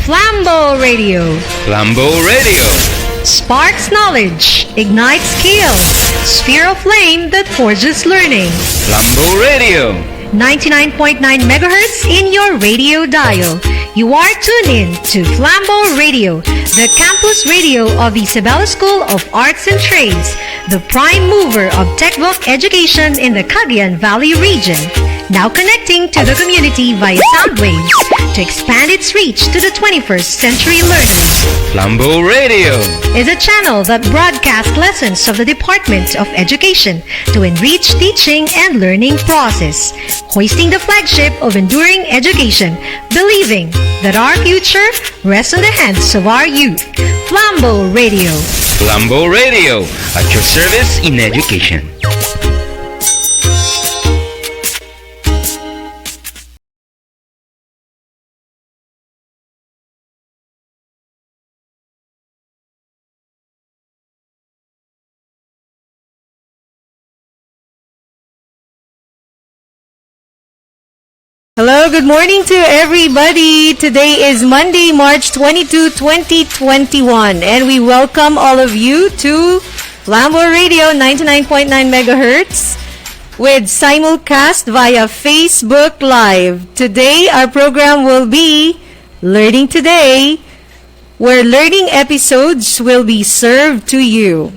Flambo Radio. Flambo Radio. Sparks knowledge, ignites skills, sphere of flame that forges learning. Flambo Radio. 99.9 megahertz in your radio dial. You are tuned in to Flambo Radio, the campus radio of the Isabela School of Arts and Trades, the prime mover of textbook education in the Cagayan Valley region. Now connecting to the community via sound waves to expand its reach to the 21st century learners. Flambo Radio is a channel that broadcasts lessons of the Department of Education to enrich teaching and learning process, hoisting the flagship of enduring education, believing that our future rests in the hands of our youth. Flambo Radio. Flambo Radio, at your service in education. Hello, good morning to everybody. Today is Monday, March 22, 2021, and we welcome all of you to Flambo Radio 99.9 megahertz with simulcast via Facebook Live. Today, our program will be Learning Today, where learning episodes will be served to you.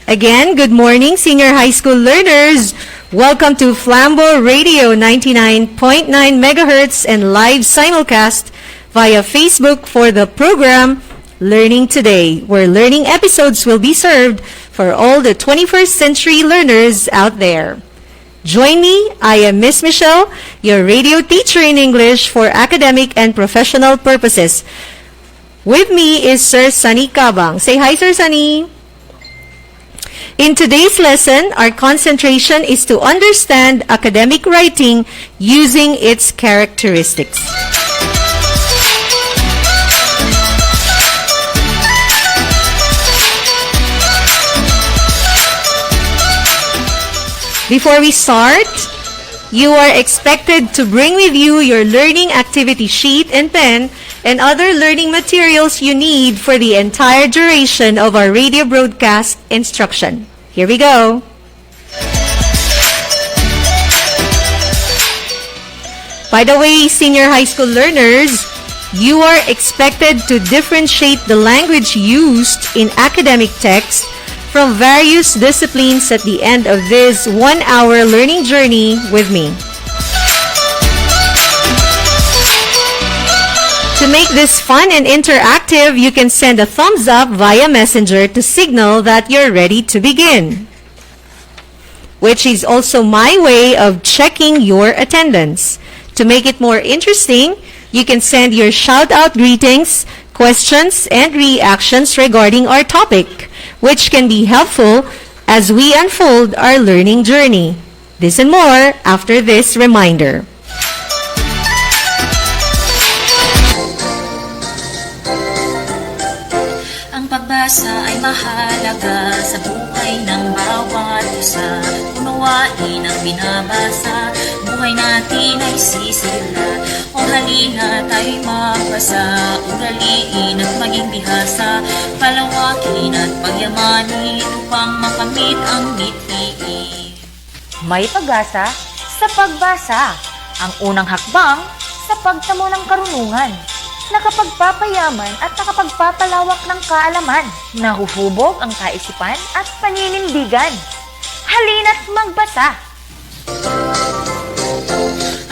Again, good morning, senior high school learners. Welcome to Flambo Radio 99.9 megahertz and live simulcast via Facebook for the program Learning Today, where learning episodes will be served for all the 21st century learners out there. Join me, I am Miss Michelle, your radio teacher in English for academic and professional purposes. With me is Sir Sunny Cabang. Say hi, Sir Sunny. In today's lesson, our concentration is to understand academic writing using its characteristics. Before we start, you are expected to bring with you your learning activity sheet and pen and other learning materials you need for the entire duration of our radio broadcast instruction. Here we go. By the way, senior high school learners, you are expected to differentiate the language used in academic text from various disciplines at the end of this 1-hour learning journey with me. To make this fun and interactive, you can send a thumbs up via Messenger to signal that you're ready to begin, which is also my way of checking your attendance. To make it more interesting, you can send your shout-out greetings, questions, and reactions regarding our topic, which can be helpful as we unfold our learning journey. This and more after this reminder. Pagbasa ay mahalaga sa buhay ng bawat isa. Unawain ang binabasa, buhay natin ay sisigla. O halina tayo'y magbasa, ugaliin at maging bihasa, palawakin at pagyamanin upang makamit ang mithiin. May pag-asa sa pagbasa, ang unang hakbang sa pagtamo ng karunungan. Nakapagpapayaman at nakapagpapalawak ng kaalaman, nahuhubog ang kaisipan at paninindigan. Halina't magbasa!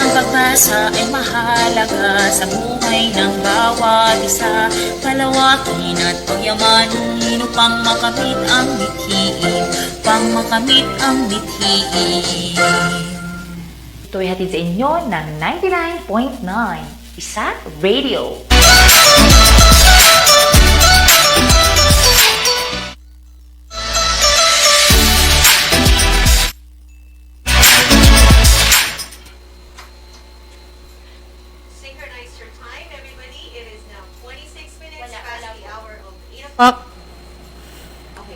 Ang pagbasa ay mahalaga sa buhay ng bawat isa. Palawakin at pagyamanin upang makamit ang mithiin, upang makamit ang mithiin. Ito'y hatid sa inyo ng 99.9 Isa Radio. Synchronize your time, everybody. It is now 26 minutes past the hour of 8 o'clock.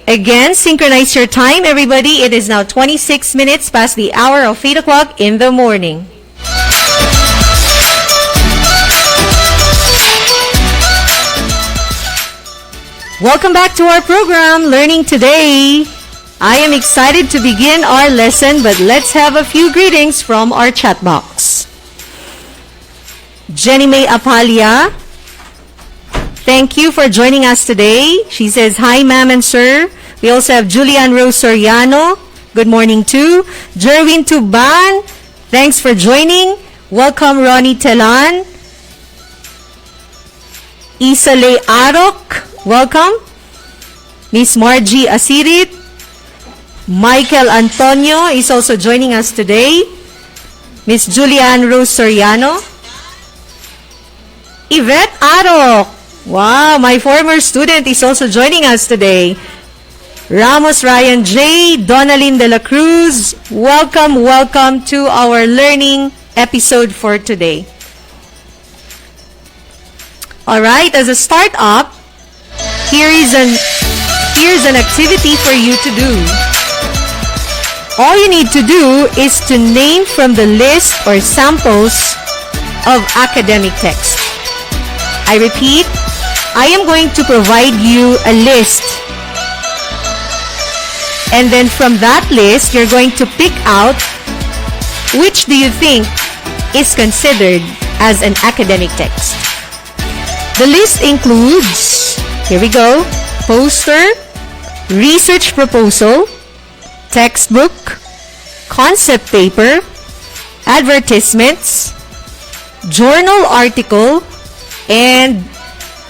Again, synchronize your time, everybody. It is now 26 minutes past the hour of 8 o'clock in the morning. Welcome back to our program, Learning Today. I am excited to begin our lesson, but let's have a few greetings from our chat box. Jenny May Apalia, thank you for joining us today. She says, hi, ma'am and sir. We also have Julian Rose Soriano. Good morning too. Jerwin Tuban, thanks for joining. Welcome, Ronnie Telan. Isale Arok, welcome. Miss Margie Asirit. Michael Antonio is also joining us today. Miss Julian Rose Soriano. Yvette Arok. Wow, my former student is also joining us today. Ramos Ryan J. Donalyn De La Cruz. Welcome, welcome to our learning episode for today. Alright, as a start up, here's an activity for you to do. All you need to do is to name from the list or samples of academic text. I repeat, I am going to provide you a list. And then from that list, you're going to pick out which do you think is considered as an academic text. The list includes, here we go, poster, research proposal, textbook, concept paper, advertisements, journal article, and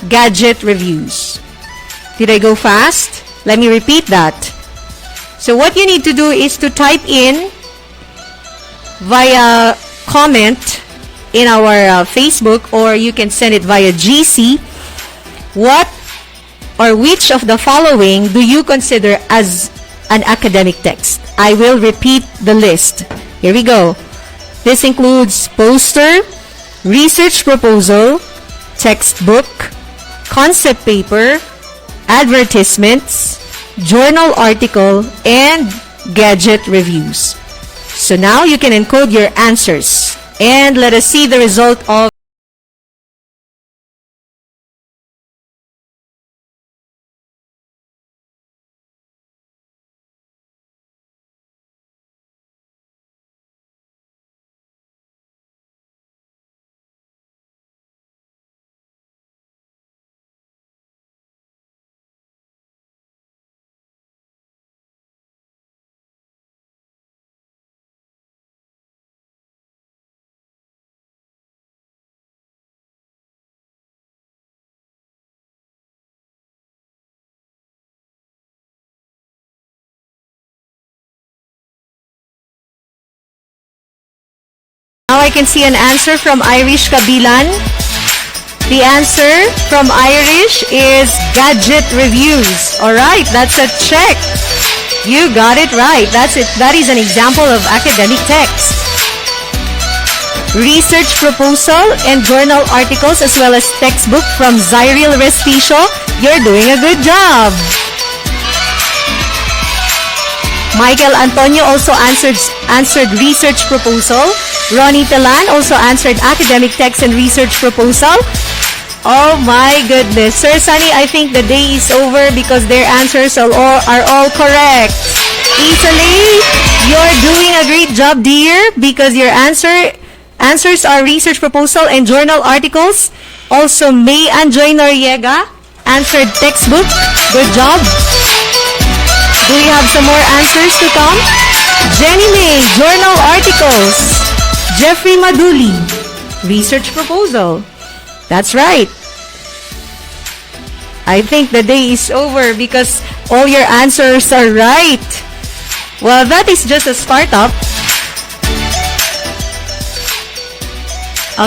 gadget reviews. Did I go fast? Let me repeat that. So what you need to do is to type in via comment in our Facebook, or you can send it via GC. What or which of the following do you consider as an academic text? I will repeat the list. Here we go. This includes poster, research proposal, textbook, concept paper, advertisements, journal article, and gadget reviews. So now you can encode your answers. And let us see the result of now I can see an answer from Irish Kabilan. The answer from Irish is gadget reviews. Alright, that's a check. You got it right. That's it. That is an example of academic text. Research proposal and journal articles as well as textbook from Zyril Respicio. You're doing a good job. Michael Antonio also answered research proposal. Ronnie Telan also answered academic text and research proposal. Oh my goodness. Sir Sunny, I think the day is over because their answers are all correct. Easily, you're doing a great job, dear, because your answers are research proposal and journal articles. Also, May Anjoy Noriega answered textbook. Good job. Do we have some more answers to come? Jenny May, journal articles. Jeffrey Maduli, research proposal. That's right. I think the day is over because all your answers are right. Well, that is just a startup.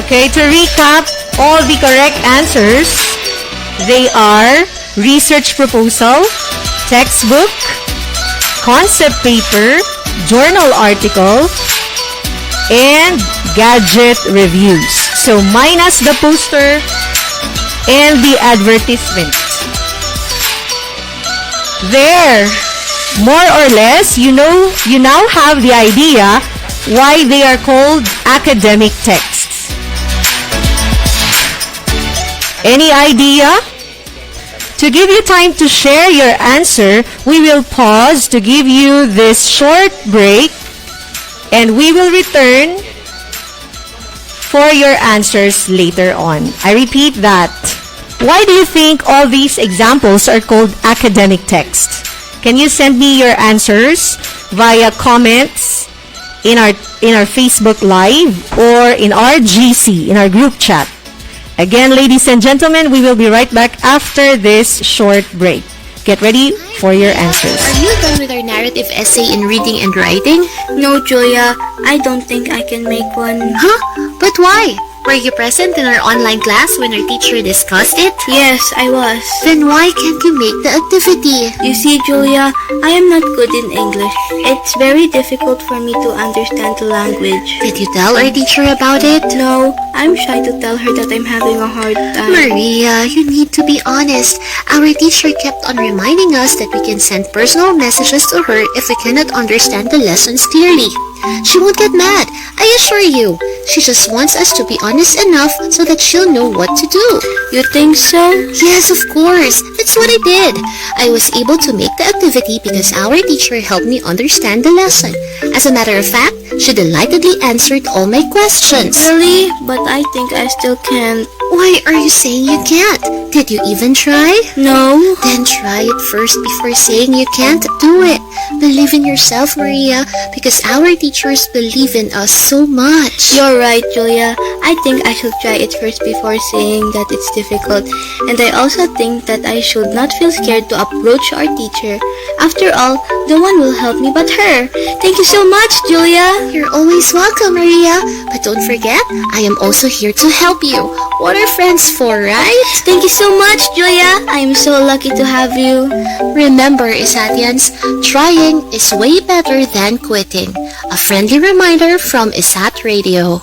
Okay, to recap all the correct answers, they are research proposal, textbook, concept paper, journal article, and gadget reviews. So minus the poster and the advertisement. There, more or less, you now have the idea why they are called academic texts. Any idea? To give you time to share your answer, we will pause to give you this short break and we will return for your answers later on. I repeat that. Why do you think all these examples are called academic text? Can you send me your answers via comments in our Facebook Live or in our GC, in our group chat? Again, ladies and gentlemen, we will be right back after this short break. Get ready for your answers. Are you done with our narrative essay in reading and writing? No, Julia, I don't think I can make one. Huh? But why? Were you present in our online class when our teacher discussed it? Yes, I was. Then why can't you make the activity? You see, Julia, I am not good in English. It's very difficult for me to understand the language. Did you tell our teacher about it? No, I'm shy to tell her that I'm having a hard time. Maria, you need to be honest. Our teacher kept on reminding us that we can send personal messages to her if we cannot understand the lessons clearly. She won't get mad, I assure you. She just wants us to be honest enough so that she'll know what to do. You think so? Yes, of course. That's what I did. I was able to make the activity because our teacher helped me understand the lesson. As a matter of fact, she delightedly answered all my questions. Really? But I think I still can't. Why are you saying you can't? Did you even try? No. Then try it first before saying you can't do it. Believe in yourself, Maria, because our teachers believe in us so much. You're right, Julia. I think I should try it first before saying that it's difficult. And I also think that I should not feel scared to approach our teacher. After all, no one will help me but her. Thank you so much, Julia. You're always welcome, Maria. But don't forget, I am also here to help you. What are friends for, right? Thank you so much, Julia. I am so lucky to have you. Remember, Isatians, trying is way better than quitting. A friendly reminder from Isat Radio.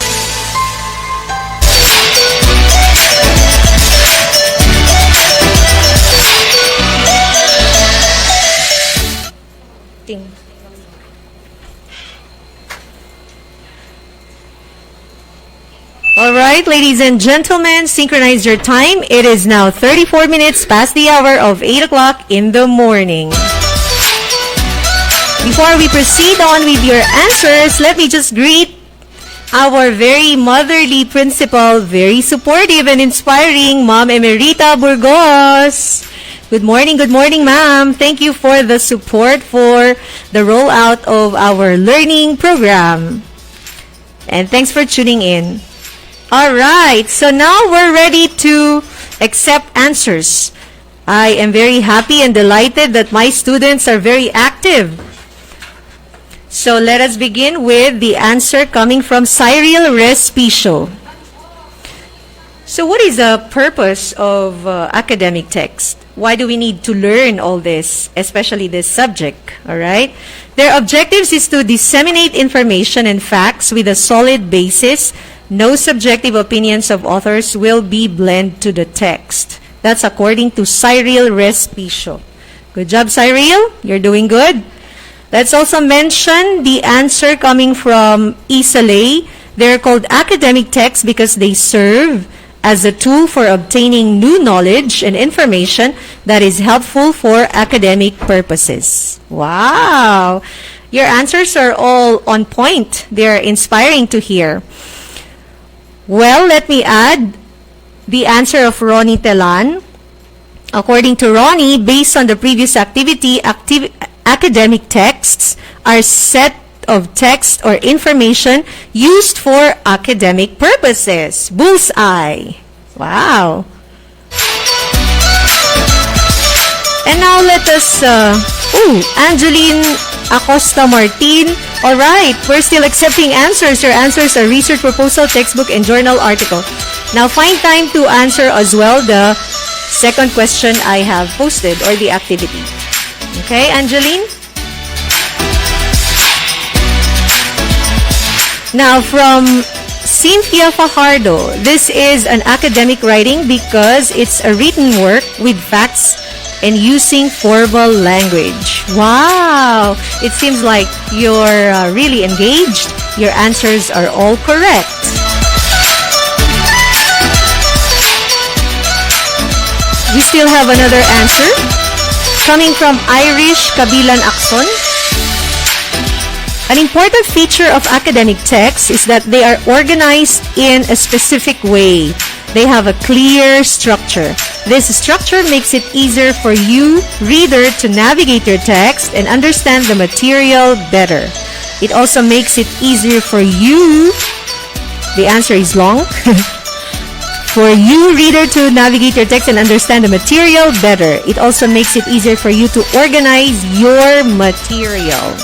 All right, ladies and gentlemen, synchronize your time. It is now 34 minutes past the hour of 8 o'clock in the morning. Before we proceed on with your answers, let me just greet our very motherly principal, very supportive and inspiring Ma'am Emerita Burgos. Good morning, ma'am. Thank you for the support for the rollout of our learning program. And thanks for tuning in. All right, so now we're ready to accept answers. I am very happy and delighted that my students are very active. So let us begin with the answer coming from Cyril Respicio. So what is the purpose of academic text? Why do we need to learn all this, especially this subject? All right. Their objectives is to disseminate information and facts with a solid basis. No subjective opinions of authors will be blended to the text. That's according to Cyril Respicio. Good job, Cyril. You're doing good. Let's also mention the answer coming from Isalay. They're called academic texts because they serve as a tool for obtaining new knowledge and information that is helpful for academic purposes. Wow! Your answers are all on point. They're inspiring to hear. Well, let me add the answer of Ronnie Telan. According to Ronnie, based on the previous activity, academic texts are set of text or information used for academic purposes. Bullseye. Wow. And now let us, Angeline Acosta Martin. All right, we're still accepting answers. Your answers are research proposal, textbook, and journal article. Now find time to answer as well the second question I have posted or the activity. Okay, Angeline? Now from Cynthia Fajardo, this is an academic writing because it's a written work with facts and using formal language. Wow! It seems like you're really engaged. Your answers are all correct. we still have another answer coming from Irish Kabilan Akson. An important feature of academic texts is that they are organized in a specific way. They have a clear structure. This structure makes it easier for you, reader, to navigate your text and understand the material better. It also makes it easier for you, the answer is long, for you, reader, to navigate your text and understand the material better. It also makes it easier for you to organize your material.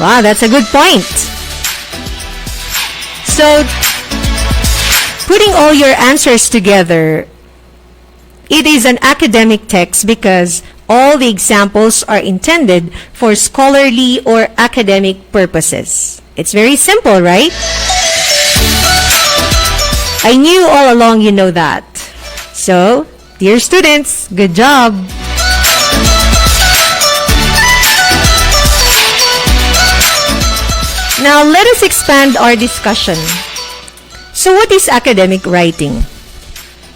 Wow, that's a good point. So, putting all your answers together, it is an academic text because all the examples are intended for scholarly or academic purposes. It's very simple, right? I knew all along you know that. So, dear students, good job! Now, let us expand our discussion. So, what is academic writing?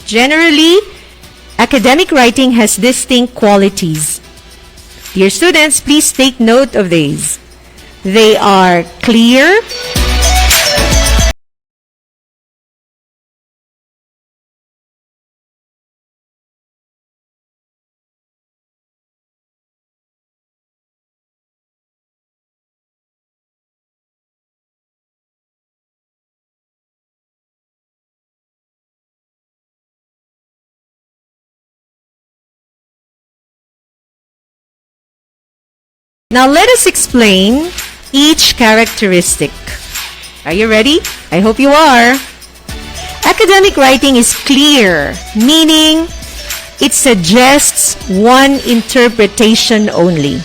Generally, academic writing has distinct qualities. Dear students, please take note of these. They are clear, now let us explain each characteristic. Are you ready? I hope you are. Academic writing is clear, meaning it suggests one interpretation only.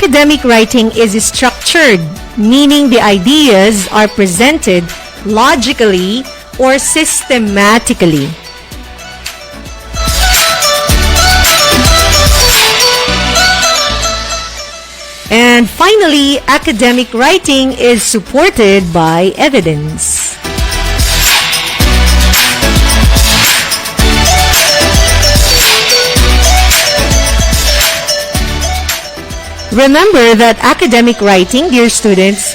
Academic writing is structured, meaning the ideas are presented logically or systematically. And finally, academic writing is supported by evidence. Remember that academic writing, dear students,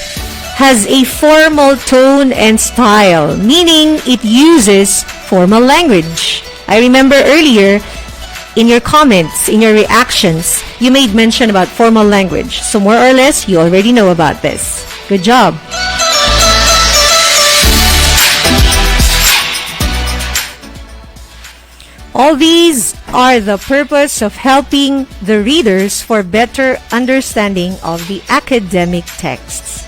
has a formal tone and style, meaning it uses formal language. I remember earlier in your comments, in your reactions, you made mention about formal language. So more or less, you already know about this. Good job. All these are the purpose of helping the readers for better understanding of the academic texts.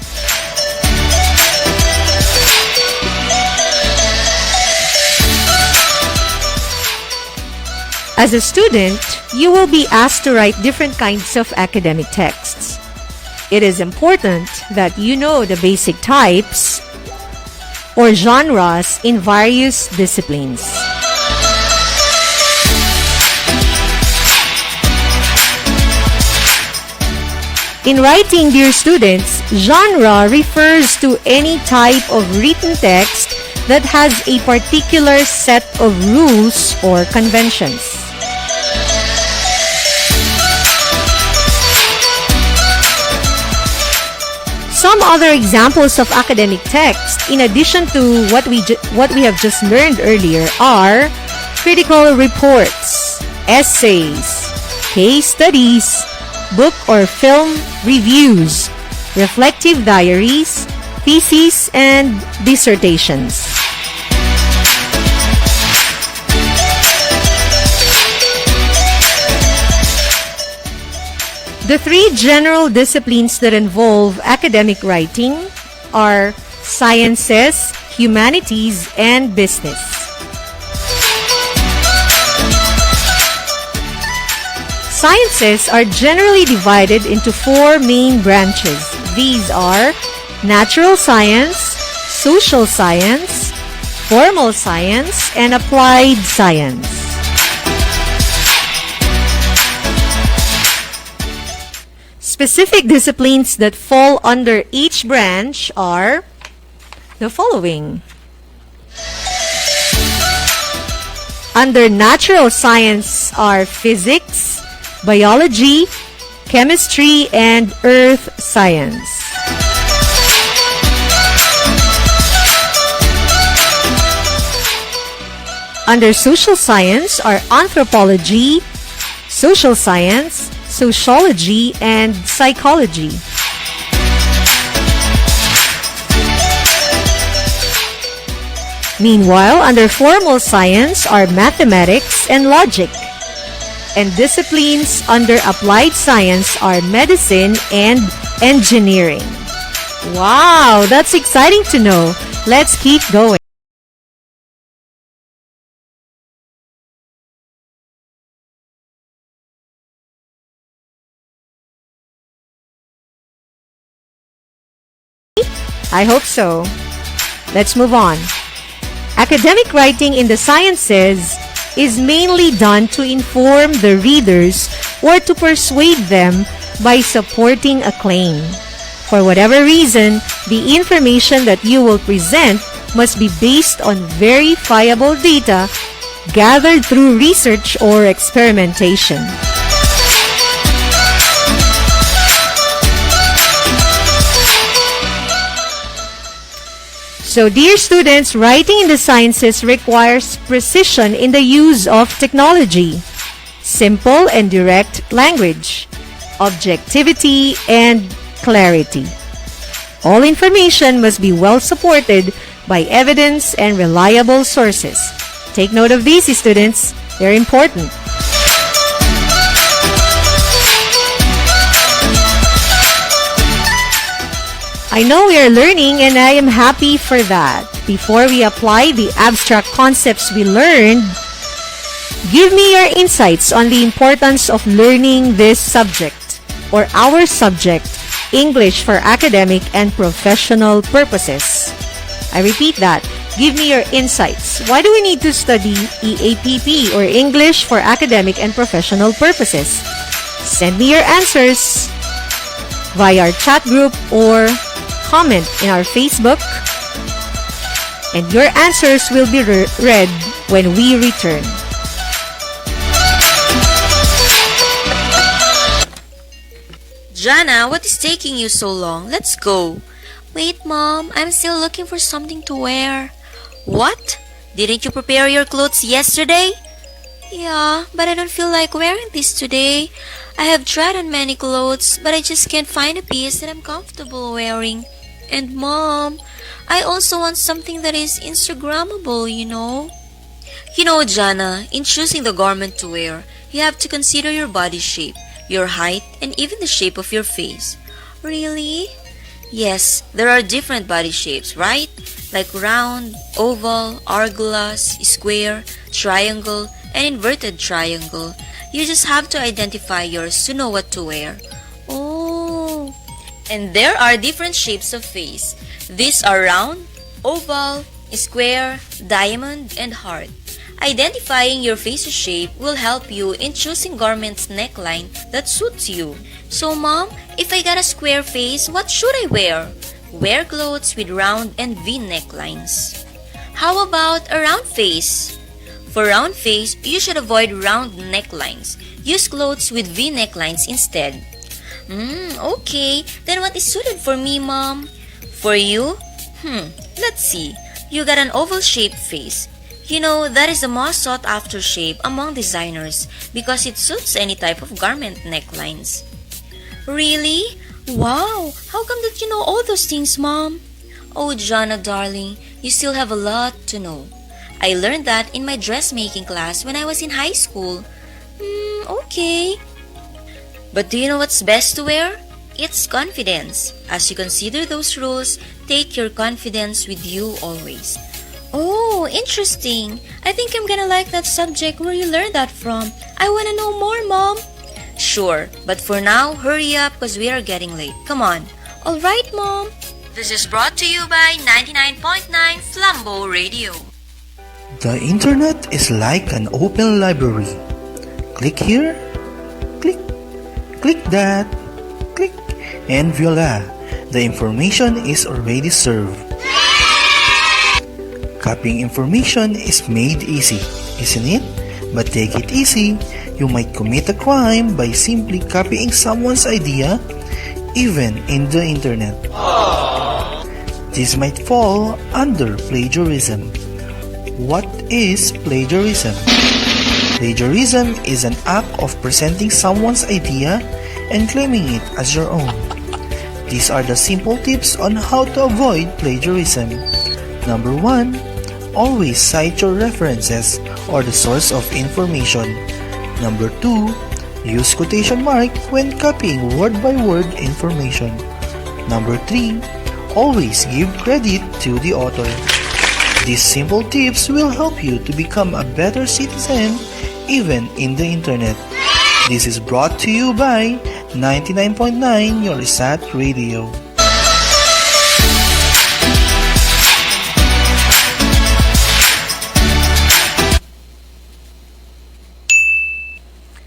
As a student, you will be asked to write different kinds of academic texts. It is important that you know the basic types or genres in various disciplines. In writing, dear students, genre refers to any type of written text that has a particular set of rules or conventions. Some other examples of academic text, in addition to what we have just learned earlier, are critical reports, essays, case studies, book or film reviews, reflective diaries, theses, and dissertations. The three general disciplines that involve academic writing are sciences, humanities, and business. Sciences are generally divided into four main branches. These are natural science, social science, formal science, and applied science. Specific disciplines that fall under each branch are the following. Under natural science are physics, biology, chemistry, and earth science. Under social science are anthropology, social science, sociology, and psychology. Meanwhile, under formal science are mathematics and logic. And disciplines under applied science are medicine and engineering. Wow, that's exciting to know. Let's keep going. I hope so. Let's move on. Academic writing in the sciences is mainly done to inform the readers or to persuade them by supporting a claim. For whatever reason, the information that you will present must be based on verifiable data gathered through research or experimentation. So, dear students, writing in the sciences requires precision in the use of technology, simple and direct language, objectivity, and clarity. All information must be well supported by evidence and reliable sources. Take note of these, students. They're important. I know we are learning and I am happy for that. Before we apply the abstract concepts we learned, give me your insights on the importance of learning this subject or our subject, English for academic and professional purposes. I repeat that. Give me your insights. Why do we need to study EAPP or English for academic and professional purposes? Send me your answers via our chat group or comment in our Facebook, and your answers will be read when we return. Jana, what is taking you so long? Let's go. Wait, Mom, I'm still looking for something to wear. What? Didn't you prepare your clothes yesterday? Yeah, but I don't feel like wearing this today. I have tried on many clothes, but I just can't find a piece that I'm comfortable wearing. And Mom, I also want something that is Instagrammable, you know. You know, Jana, in choosing the garment to wear, you have to consider your body shape, your height, and even the shape of your face. Really? Yes, there are different body shapes, right? Like round, oval, hourglass, square, triangle, and inverted triangle. You just have to identify yours to know what to wear. Oh. And there are different shapes of face. These are round, oval, square, diamond, and heart. Identifying your face's shape will help you in choosing garment's neckline that suits you. So, Mom, if I got a square face, what should I wear? Wear clothes with round and V necklines. How about a round face? For round face, you should avoid round necklines. Use clothes with V necklines instead. Okay. Then what is suited for me, Mom? For you? Let's see. You got an oval-shaped face. You know, that is the most sought-after shape among designers because it suits any type of garment necklines. Really? Wow! How come that you know all those things, Mom? Oh, Jana, darling, you still have a lot to know. I learned that in my dressmaking class when I was in high school. Okay. But do you know what's best to wear? It's confidence. As you consider those rules, take your confidence with you always. Oh, interesting. I think I'm gonna like that subject where you learned that from. I wanna know more, Mom. Sure, but for now, hurry up because we are getting late. Come on. All right, Mom. This is brought to you by 99.9 Flambeau Radio. The internet is like an open library. Click here, click, click that, click, and voila, the information is already served. Copying information is made easy, isn't it? But take it easy, you might commit a crime by simply copying someone's idea, even in the internet. This might fall under plagiarism. What is plagiarism? Plagiarism is an act of presenting someone's idea and claiming it as your own. These are the simple tips on how to avoid plagiarism. Number 1. Always cite your references or the source of information. Number 2. Use quotation mark when copying word-by-word information. Number 3. Always give credit to the author. These simple tips will help you to become a better citizen even in the internet. This is brought to you by 99.9 Your Sat Radio.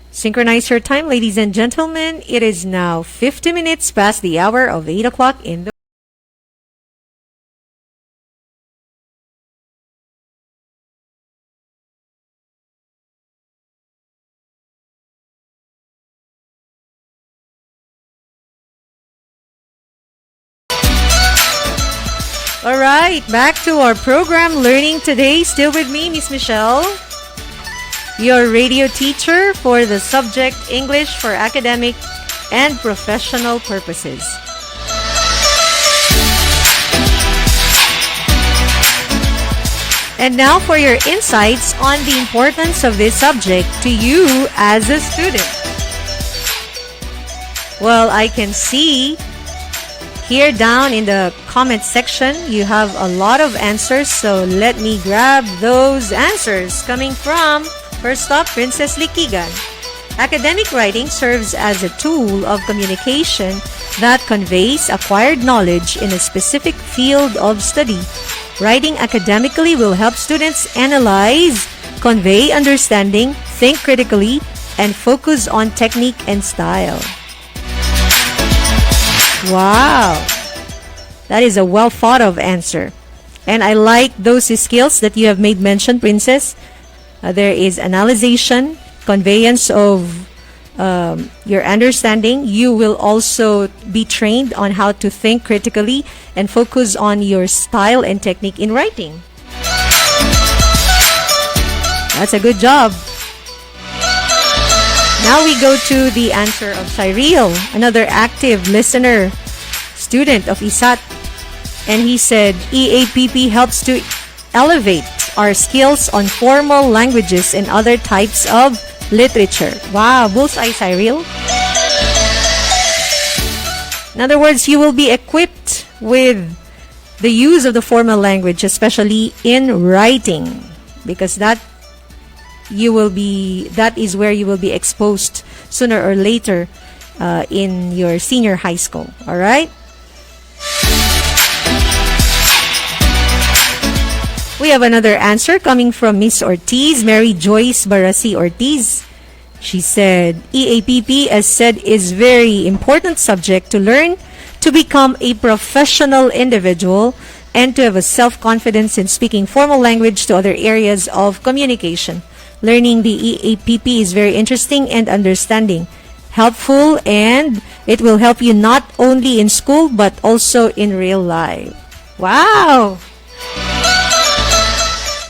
Synchronize your time, ladies and gentlemen. It is now 50 minutes past the hour of 8 o'clock in the All right, back to our program, Learning Today. Still with me, Miss Michelle, your radio teacher for the subject English for academic and professional purposes. And now for your insights on the importance of this subject to you as a student. Well, I can see here down in the comment section, you have a lot of answers, so let me grab those answers coming from, first up, Princess Likigan. Academic writing serves as a tool of communication that conveys acquired knowledge in a specific field of study. Writing academically will help students analyze, convey understanding, think critically, and focus on technique and style. Wow, that is a well thought of answer. And I like those skills that you have made mention, Princess. There is analyzation, conveyance of your understanding. You will also be trained on how to think critically and focus on your style and technique in writing. That's a good job. Now we go to the answer of Cyril, another active listener, student of ISAT. And he said, EAPP helps to elevate our skills on formal languages and other types of literature. Wow, bullseye, Cyril. In other words, you will be equipped with the use of the formal language, especially in writing, because that is where you will be exposed sooner or later in your senior high school. All right? We have another answer coming from Miss Ortiz, Mary Joyce Barasi Ortiz. She said, EAPP, as said, is very important subject to learn to become a professional individual and to have a self-confidence in speaking formal language to other areas of communication. Learning the EAPP is very interesting and understanding, helpful, and it will help you not only in school but also in real life. Wow!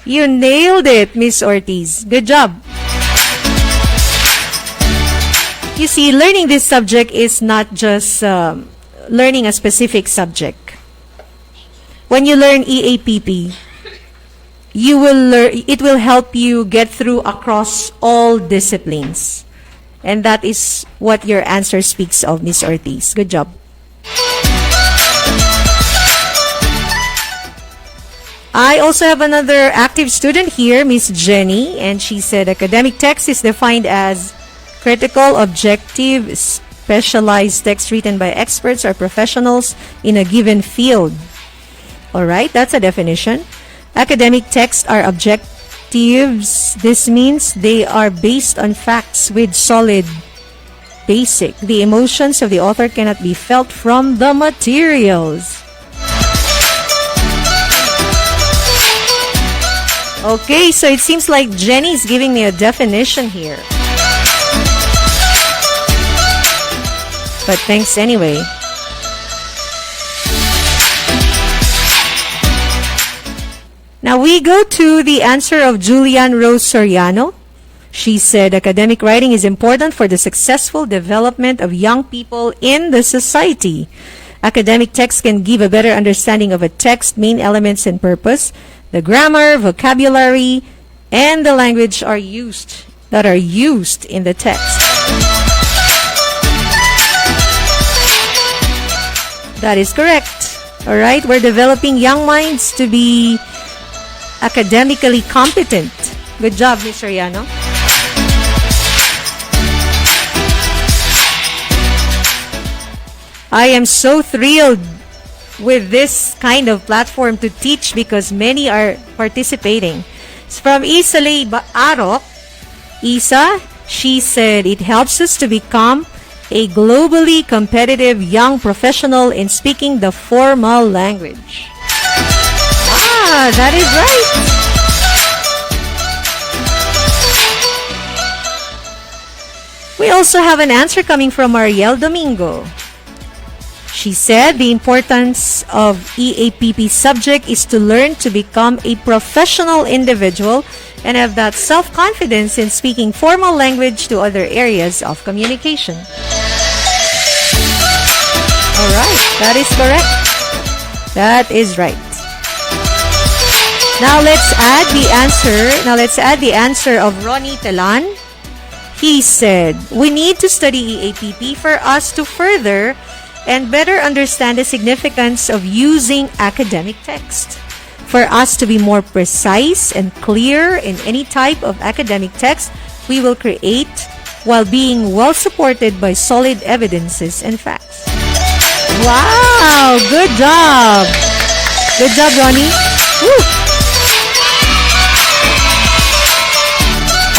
You nailed it, Miss Ortiz. Good job. You see, learning this subject is not just learning a specific subject. When you learn EAPP, it will help you get through across all disciplines. And that is what your answer speaks of, Miss Ortiz. Good job. I also have another active student here, Miss Jenny, and she said academic text is defined as critical, objective, specialized text written by experts or professionals in a given field. All right, that's a definition. Academic texts are objectives. This means they are based on facts with solid basic. The emotions of the author cannot be felt from the materials. Okay, so it seems like Jenny is giving me a definition here. But thanks anyway. Now we go to the answer of Julian Rose Soriano. She said academic writing is important for the successful development of young people in the society. Academic text can give a better understanding of a text, main elements and purpose. The grammar, vocabulary, and the language are used in the text. That is correct. All right, we're developing young minds to be academically competent. Good job, Ms. Soriano. I am so thrilled with this kind of platform to teach because many are participating. It's from Isalay Arok. Isa, she said, it helps us to become a globally competitive young professional in speaking the formal language. Ah, that is right. We also have an answer coming from Ariel Domingo. She said the importance of EAPP subject is to learn to become a professional individual and have that self-confidence in speaking formal language to other areas of communication. All right, that is correct. That is right. Now let's add the answer of Ronnie Telan. He said, we need to study EAPP for us to further and better understand the significance of using academic text. For us to be more precise and clear in any type of academic text we will create while being well supported by solid evidences and facts. Wow! Good job! Good job, Ronnie. Woo!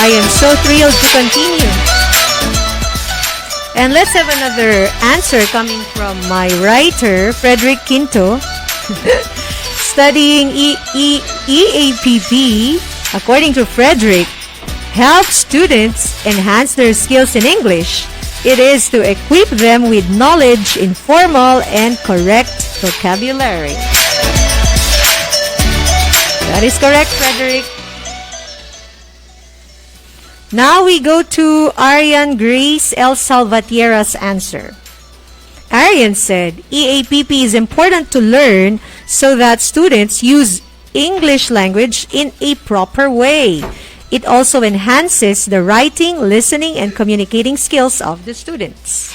I am so thrilled to continue. And let's have another answer coming from my writer, Frederick Quinto. Studying EAPP, according to Frederick, helps students enhance their skills in English. It is to equip them with knowledge in formal and correct vocabulary. That is correct, Frederick. Now we go to Arian Grace El Salvatierra's answer. Arian said, EAPP is important to learn so that students use English language in a proper way. It also enhances the writing, listening, and communicating skills of the students.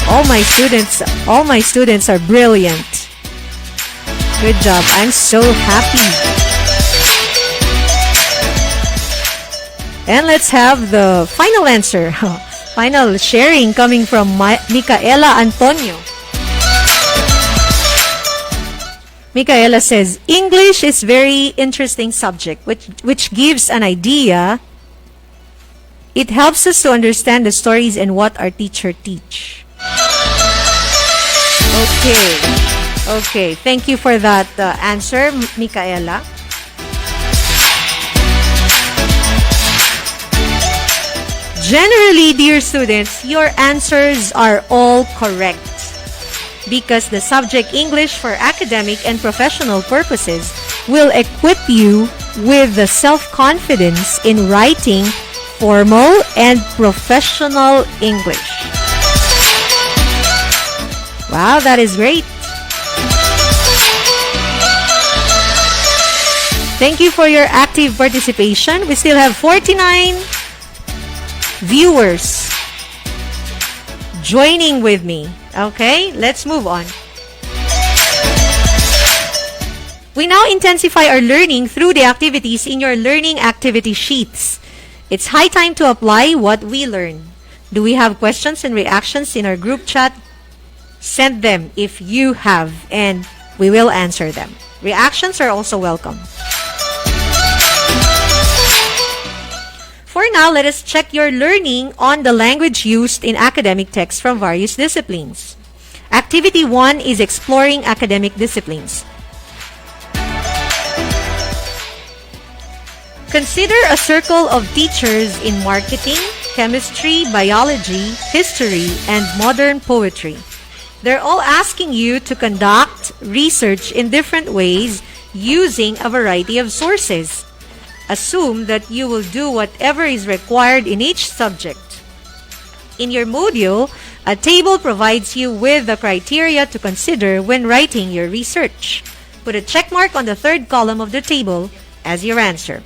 All my students are brilliant. Good job. I'm so happy. And let's have the final answer. Final sharing coming from Micaela Antonio. Micaela says, English is very interesting subject which gives an idea. It helps us to understand the stories and what our teacher teach. Okay. Thank you for that answer, Micaela. Generally, dear students, your answers are all correct because the subject English for academic and professional purposes will equip you with the self-confidence in writing formal and professional English. Wow, that is great. Thank you for your active participation. We still have 49 viewers joining with me. Okay, let's move on. We now intensify our learning through the activities in your learning activity sheets. It's high time to apply what we learn. Do we have questions and reactions in our group chat? Send them if you have, and we will answer them. Reactions are also welcome. For now, let us check your learning on the language used in academic texts from various disciplines. Activity 1 is exploring academic disciplines. Consider a circle of teachers in marketing, chemistry, biology, history, and modern poetry. They're all asking you to conduct research in different ways using a variety of sources. Assume that you will do whatever is required in each subject. In your module, a table provides you with the criteria to consider when writing your research. Put a check mark on the third column of the table as your answer.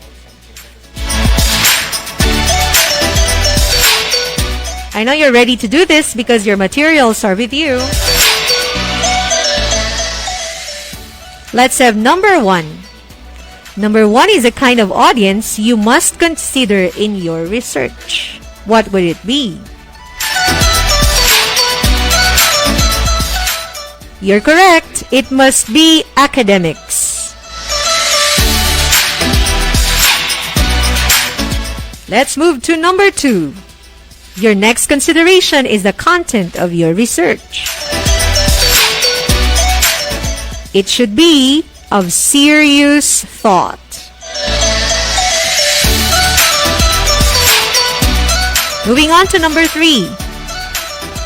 I know you're ready to do this because your materials are with you. Let's have number 1. Number 1 is a kind of audience you must consider in your research. What would it be? You're correct. It must be academics. Let's move to number 2. Your next consideration is the content of your research. It should be of serious thought. Moving on to number 3.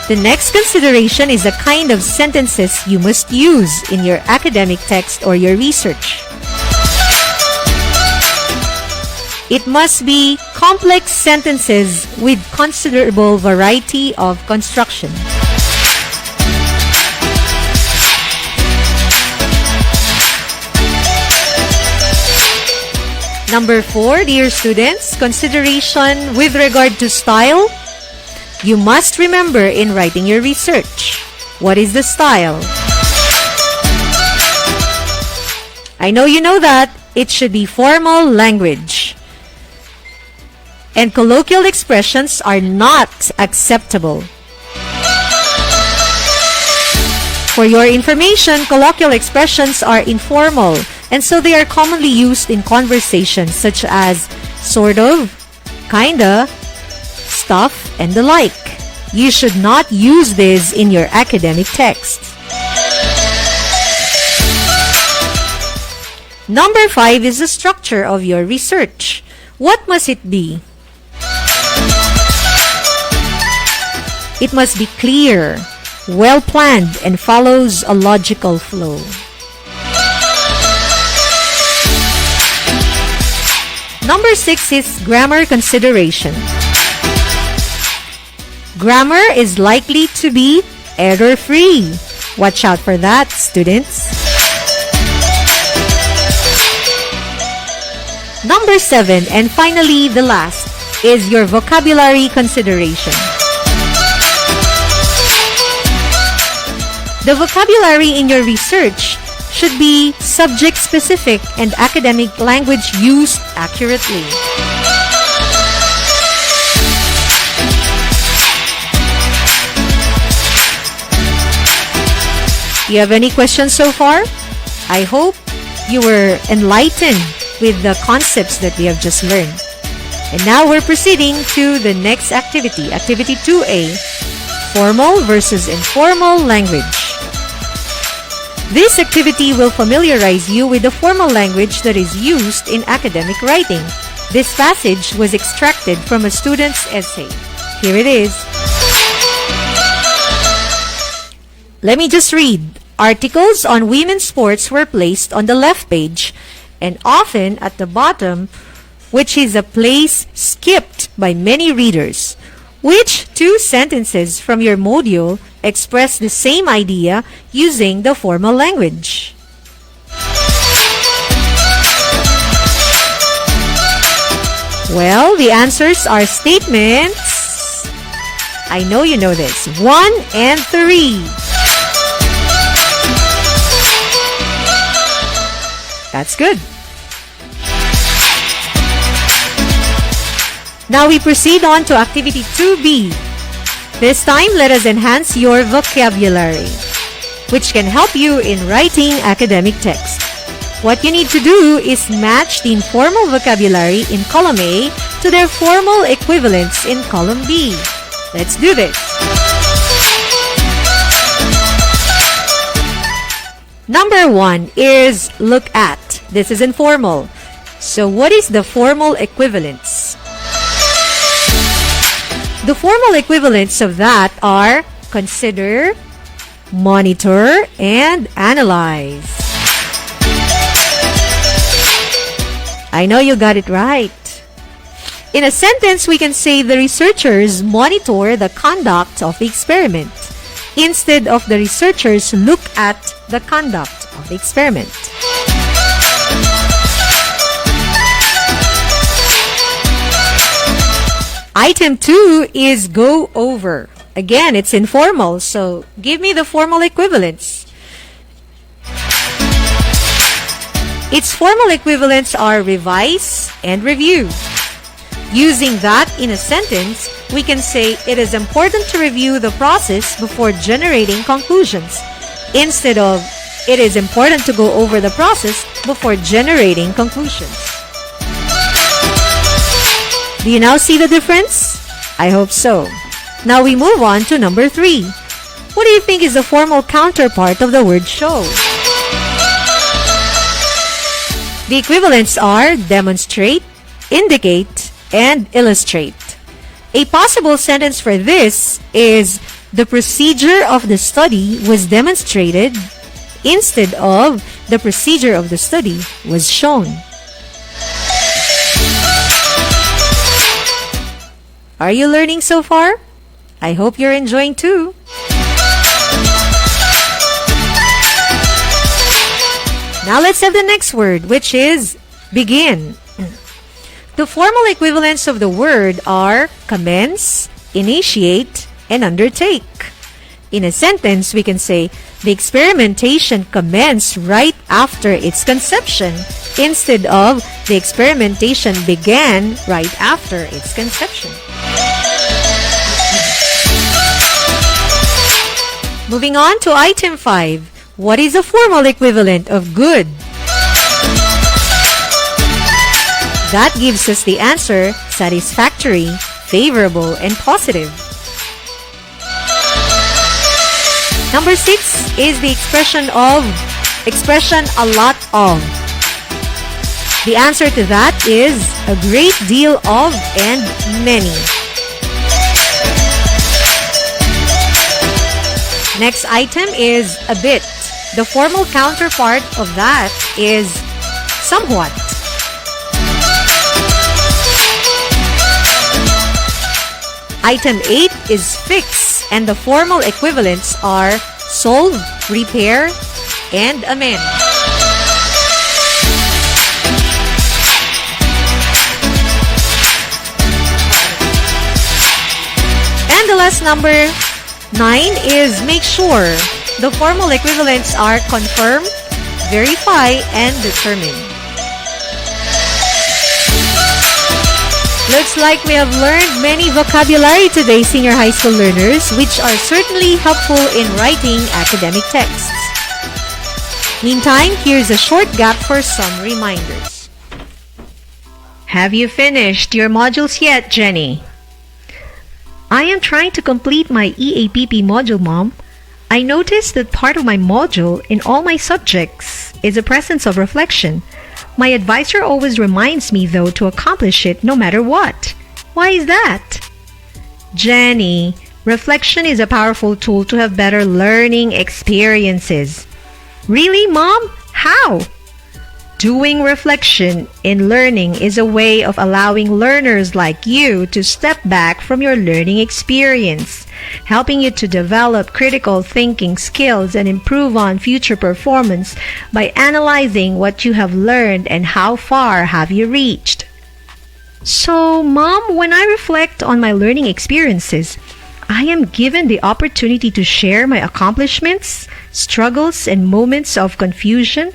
The next consideration is the kind of sentences you must use in your academic text or your research. It must be complex sentences with considerable variety of construction. Number 4, dear students, consideration with regard to style. You must remember in writing your research. What is the style? I know you know that. It should be formal language. And colloquial expressions are not acceptable. For your information, colloquial expressions are informal, and so they are commonly used in conversations such as sort of, kinda, stuff, and the like. You should not use this in your academic text. Number 5 is the structure of your research. What must it be? It must be clear, well-planned, and follows a logical flow. Number 6 is grammar consideration. Grammar is likely to be error-free. Watch out for that, students. Number 7, and finally the last, is your vocabulary consideration. The vocabulary in your research should be subject-specific and academic language used accurately. Do you have any questions so far? I hope you were enlightened with the concepts that we have just learned. And now we're proceeding to the next activity, Activity 2A, Formal versus Informal Language. This activity will familiarize you with the formal language that is used in academic writing. This passage was extracted from a student's essay. Here it is. Let me just read. Articles on women's sports were placed on the left page and often at the bottom, which is a place skipped by many readers. Which 2 sentences from your module express the same idea using the formal language? Well, the answers are statements I know you know this. 1 and 3. That's good. Now we proceed on to activity 2B. This time, let us enhance your vocabulary, which can help you in writing academic text. What you need to do is match the informal vocabulary in column A to their formal equivalents in column B. Let's do this. Number 1 is look at. This is informal. So what is the formal equivalents? The formal equivalents of that are consider, monitor, and analyze. I know you got it right. In a sentence, we can say the researchers monitor the conduct of the experiment instead of the researchers look at the conduct of the experiment. Item 2 is go over. Again, it's informal, so give me the formal equivalents. Its formal equivalents are revise and review. Using that in a sentence, we can say it is important to review the process before generating conclusions, instead of it is important to go over the process before generating conclusions. Do you now see the difference? I hope so. Now we move on to number 3. What do you think is the formal counterpart of the word show? The equivalents are demonstrate, indicate, and illustrate. A possible sentence for this is the procedure of the study was demonstrated instead of the procedure of the study was shown. Are you learning so far? I hope you're enjoying too. Now let's have the next word, which is begin. The formal equivalents of the word are commence, initiate, and undertake. In a sentence, we can say the experimentation commenced right after its conception instead of the experimentation began right after its conception. Moving on to item 5. What is a formal equivalent of good? That gives us the answer satisfactory, favorable, and positive. Number 6 is the expression a lot of. The answer to that is a great deal of and many. Next item is a bit. The formal counterpart of that is somewhat. Item 8 is fix, and the formal equivalents are solve, repair, and amend. And the last number 9 is make sure. The formal equivalents are confirm, verify, and determine. Looks like we have learned many vocabulary today, senior high school learners, which are certainly helpful in writing academic texts. Meantime, here's a short gap for some reminders. Have you finished your modules yet, Jenny? I am trying to complete my EAPP module, Mom. I noticed that part of my module in all my subjects is a presence of reflection. My advisor always reminds me, though, to accomplish it no matter what. Why is that? Jenny, reflection is a powerful tool to have better learning experiences. Really, Mom? How? Doing reflection in learning is a way of allowing learners like you to step back from your learning experience, helping you to develop critical thinking skills and improve on future performance by analyzing what you have learned and how far have you reached. So, Mom, when I reflect on my learning experiences, I am given the opportunity to share my accomplishments, struggles, and moments of confusion.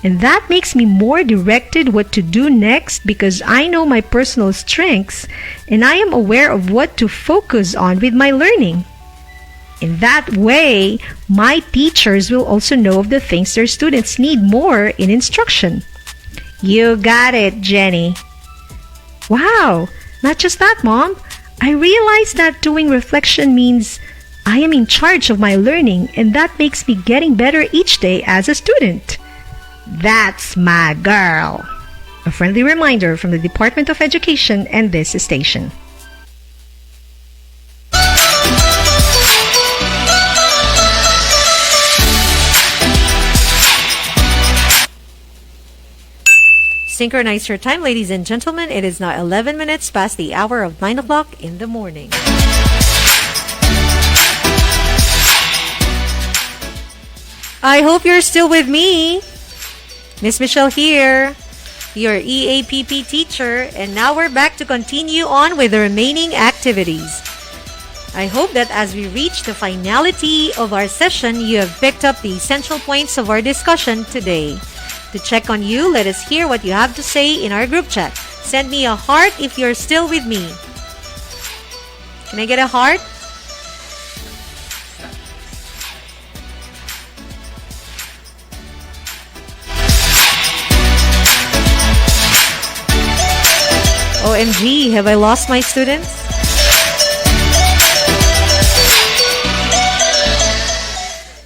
And that makes me more directed what to do next because I know my personal strengths and I am aware of what to focus on with my learning. In that way, my teachers will also know of the things their students need more in instruction. You got it, Jenny. Wow, not just that, Mom. I realize that doing reflection means I am in charge of my learning and that makes me getting better each day as a student. That's my girl. A friendly reminder from the Department of Education and this station. Synchronize your time, ladies and gentlemen. It is now 11 minutes past the hour of 9 o'clock in the morning. I hope you're still with me. Miss Michelle here, your EAPP teacher, and now we're back to continue on with the remaining activities. I hope that as we reach the finality of our session, you have picked up the essential points of our discussion today. To check on you, let us hear what you have to say in our group chat. Send me a heart if you're still with me. Can I get a heart? OMG, have I lost my students?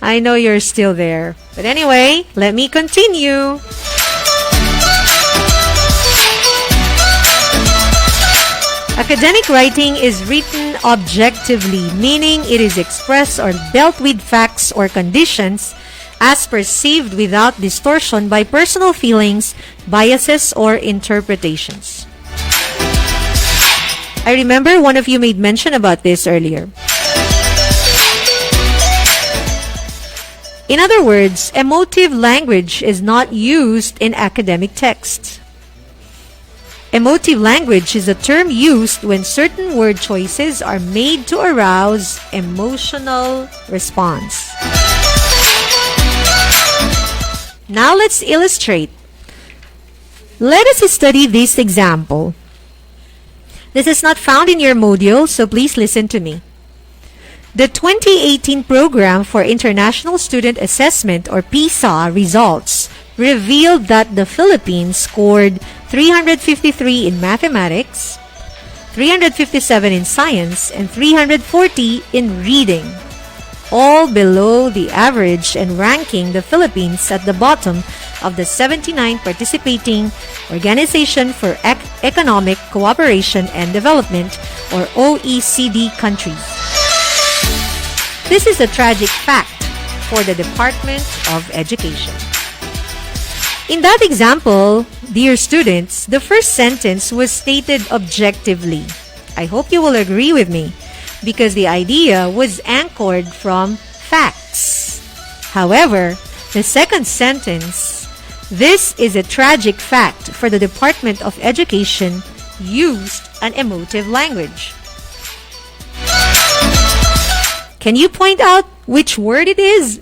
I know you're still there. But anyway, let me continue. Academic writing is written objectively, meaning it is expressed or dealt with facts or conditions as perceived without distortion by personal feelings, biases, or interpretations. I remember one of you made mention about this earlier. In other words, emotive language is not used in academic texts. Emotive language is a term used when certain word choices are made to arouse emotional response. Now let's illustrate. Let us study this example. This is not found in your module, so please listen to me. The 2018 Program for International Student Assessment, or PISA, results revealed that the Philippines scored 353 in mathematics, 357 in science, and 340 in reading, all below the average and ranking the Philippines at the bottom of the 79 participating Organization for Economic Cooperation and Development, or OECD, countries. This is a tragic fact for the Department of Education. In that example, dear students, the first sentence was stated objectively. I hope you will agree with me because the idea was anchored from facts. However, the second sentence, this is a tragic fact for the Department of Education, used an emotive language. Can you point out which word it is?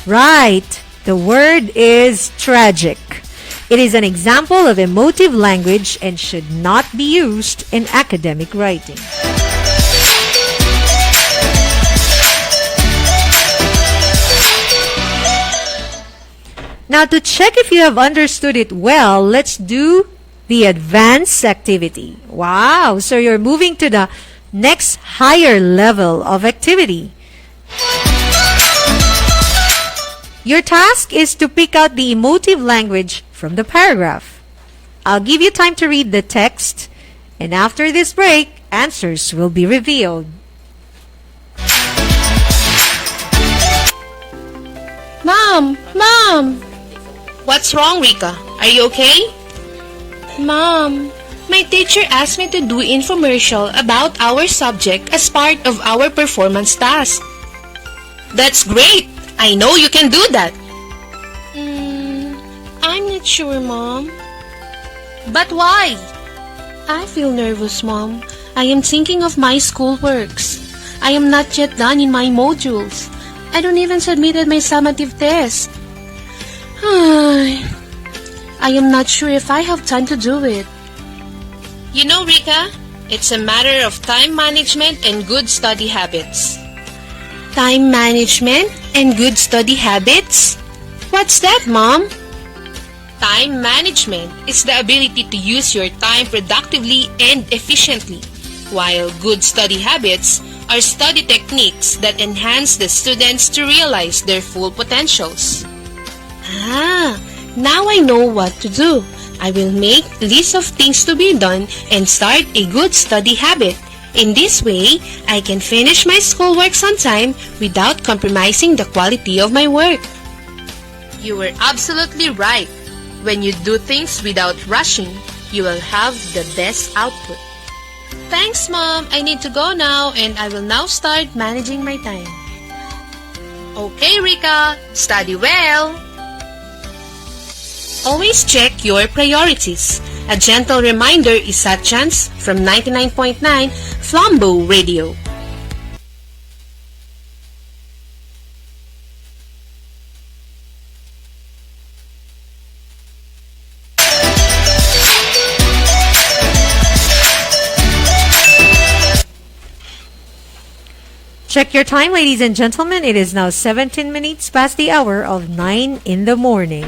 Right, the word is tragic. It is an example of emotive language and should not be used in academic writing. Now, to check if you have understood it well, let's do the advanced activity. Wow, so you're moving to the next higher level of activity. Your task is to pick out the emotive language from the paragraph. I'll give you time to read the text, and after this break, answers will be revealed. Mom! What's wrong, Rika? Are you okay? Mom, my teacher asked me to do infomercial about our subject as part of our performance task. That's great! I know you can do that. I'm not sure, Mom. But why? I feel nervous, Mom. I am thinking of my schoolworks. I am not yet done in my modules. I don't even submitted my summative test. I am not sure if I have time to do it. You know, Rika, it's a matter of time management and good study habits. Time management and good study habits? What's that, Mom? Time management is the ability to use your time productively and efficiently, while good study habits are study techniques that enhance the students to realize their full potentials. Now I know what to do. I will make a list of things to be done and start a good study habit. In this way, I can finish my schoolworks on time without compromising the quality of my work. You were absolutely right. When you do things without rushing, you will have the best output. Thanks, Mom. I need to go now and I will now start managing my time. Okay, Rika, study well. Always check your priorities. A gentle reminder is Satchans from 99.9 Flambeau Radio. Check your time, ladies and gentlemen. It is now 17 minutes past the hour of 9 in the morning.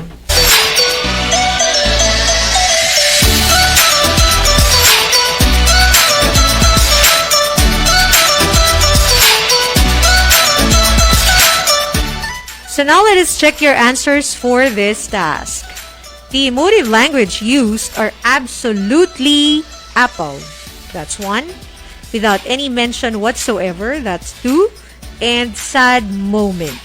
So now let us check your answers for this task. The emotive language used are absolutely apple. That's 1. Without any mention whatsoever, that's 2. And sad moment.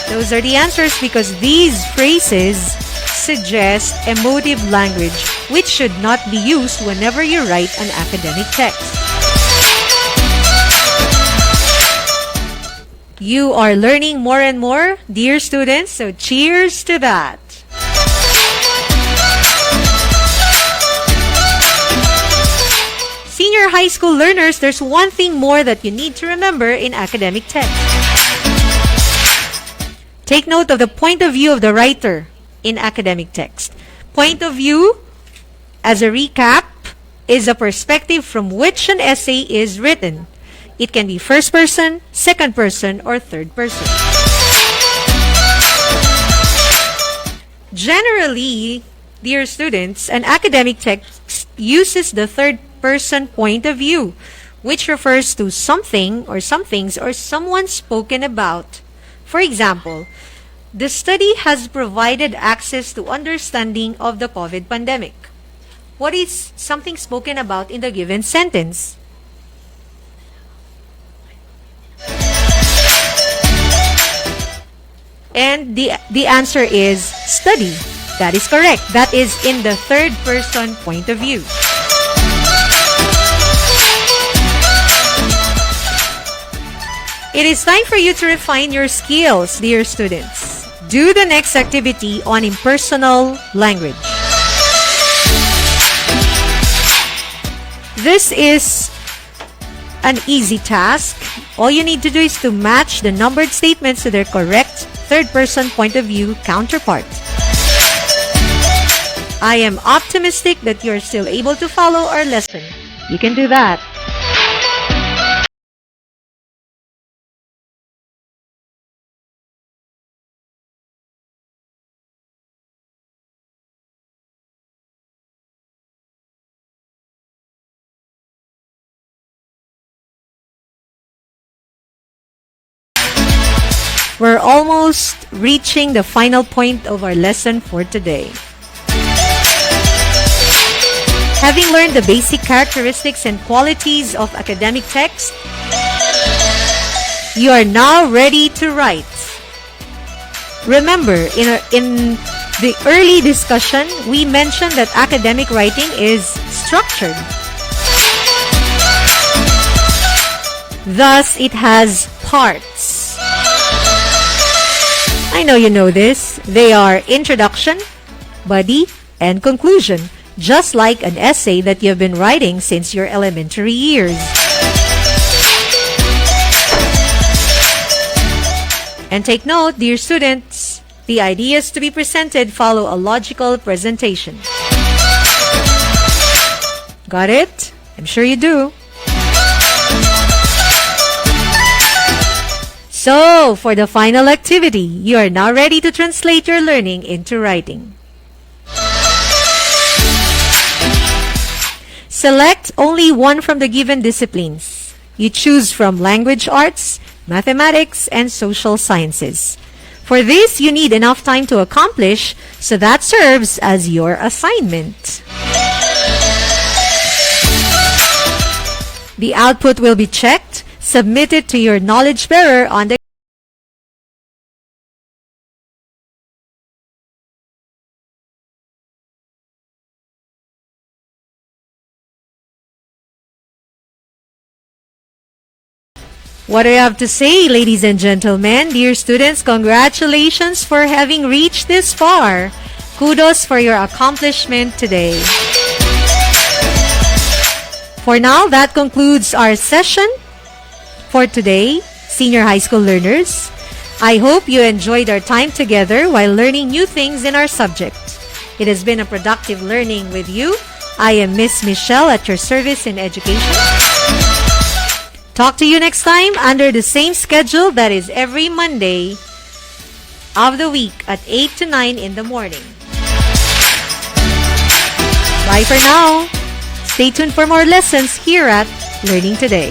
Those are the answers because these phrases suggest emotive language, which should not be used whenever you write an academic text. You are learning more and more, dear students, so cheers to that. Senior high school learners, there's one thing more that you need to remember in academic text. Take note of the point of view of the writer in academic text. Point of view, as a recap, is a perspective from which an essay is written. It can be first person, second person, or third person. Generally, dear students, an academic text uses the third person point of view, which refers to something or some things or someone spoken about. For example, the study has provided access to understanding of the COVID pandemic. What is something spoken about in the given sentence? And the answer is study. That is correct. That is in the third person point of view. It is time for you to refine your skills, dear students. Do the next activity on impersonal language. This is an easy task. All you need to do is to match the numbered statements to their correct third-person point of view counterpart. I am optimistic that you're still able to follow our lesson. You can do that. We're almost reaching the final point of our lesson for today. Having learned the basic characteristics and qualities of academic text, you are now ready to write. Remember, in the early discussion, we mentioned that academic writing is structured. Thus, it has parts. I know you know this. They are introduction, body, and conclusion. just like an essay that you've been writing since your elementary years. And take note, dear students, the ideas to be presented follow a logical presentation. Got it? I'm sure you do. So, for the final activity, you are now ready to translate your learning into writing. Select only one from the given disciplines. You choose from language arts, mathematics, and social sciences. For this, you need enough time to accomplish, so that serves as your assignment. The output will be checked, submitted to your knowledge bearer on the What do you have to say, ladies and gentlemen? Dear students, congratulations for having reached this far. Kudos for your accomplishment today. For now, that concludes our session for today, senior high school learners. I hope you enjoyed our time together while learning new things in our subject. It has been a productive learning with you. I am Miss Michelle at your service in education. Talk to you next time under the same schedule, that is every Monday of the week at 8 to 9 in the morning. Bye for now. Stay tuned for more lessons here at Learning Today.